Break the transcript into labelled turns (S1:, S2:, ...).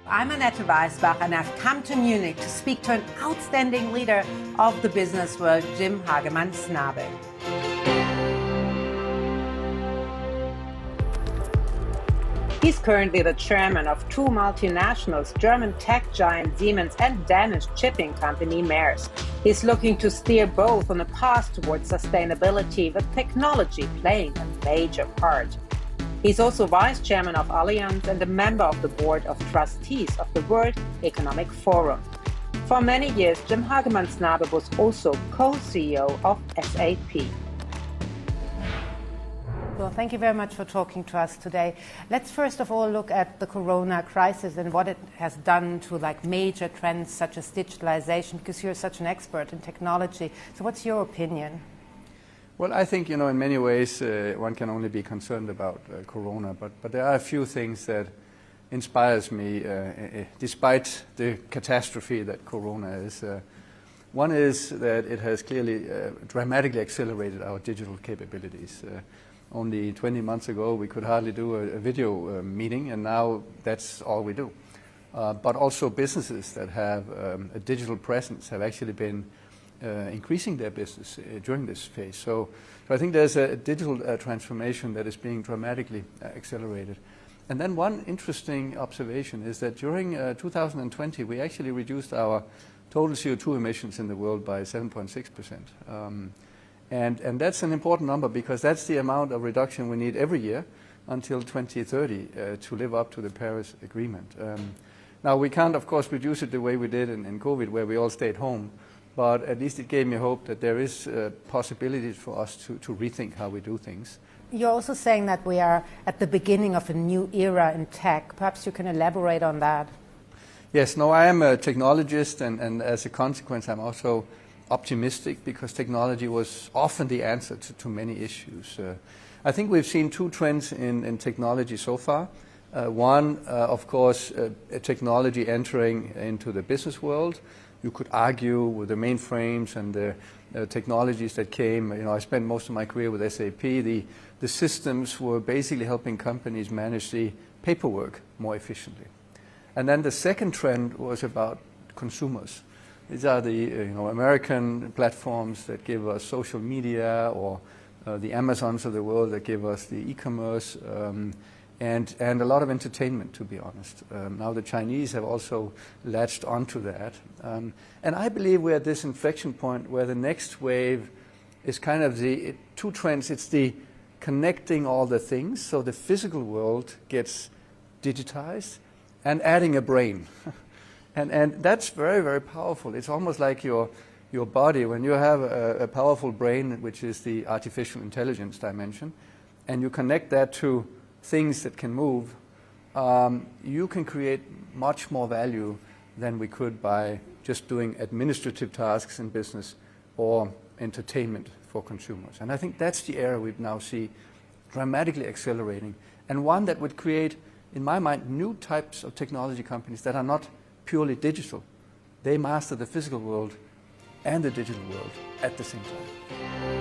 S1: I'm Annette Weisbach, and I've come to Munich to speak to an outstanding leader of the business world, Jim Hagemann Snabe. He's currently the chairman of two multinationals, German tech giant Siemens and Danish shipping company Maersk. He's looking to steer both on a path towards sustainability, with technology playing a major part. He's also vice chairman of Allianz and a member of the board of trustees of the World Economic Forum. For many years, Jim Hagemann Snabe was also co-CEO of SAP. Well, thank you very much for talking to us today. Let's first of all look at the corona crisis and what it has done to major trends such as digitalization, because you're such an expert in technology. So what's your opinion?
S2: Well, I think, in many ways, one can only be concerned about corona, but there are a few things that inspires me, despite the catastrophe that corona is. One is that it has clearly dramatically accelerated our digital capabilities. Only 20 months ago, we could hardly do a video meeting, and now that's all we do. But also businesses that have a digital presence have actually been increasing their business during this phase. So I think there's a digital transformation that is being dramatically accelerated. And then one interesting observation is that during 2020, we actually reduced our total CO2 emissions in the world by 7.6%. And that's an important number, because that's the amount of reduction we need every year until 2030 to live up to the Paris Agreement. Now, we can't, of course, reduce it the way we did in COVID, where we all stayed home. But at least it gave me hope that there is possibilities for us to rethink how we do things.
S1: You're also saying that we are at the beginning of a new era in tech. Perhaps you can elaborate on that.
S2: Yes, no, I am a technologist, and as a consequence, I'm also optimistic, because technology was often the answer to many issues. I think we've seen two trends in technology so far. One, of course, technology entering into the business world. You could argue with the mainframes and the technologies that came. I spent most of my career with SAP. The systems were basically helping companies manage the paperwork more efficiently. And then the second trend was about consumers. These are the American platforms that give us social media, or the Amazons of the world that give us the e-commerce, and a lot of entertainment, to be honest. Now the Chinese have also latched onto that. And I believe we're at this inflection point where the next wave is kind of the two trends. It's the connecting all the things, so the physical world gets digitized, and adding a brain. And that's very, very powerful. It's almost like your body. When you have a powerful brain, which is the artificial intelligence dimension, and you connect that to things that can move, you can create much more value than we could by just doing administrative tasks in business or entertainment for consumers. And I think that's the era we now see dramatically accelerating, and one that would create, in my mind, new types of technology companies that are not purely digital. They master the physical world and the digital world at the same time.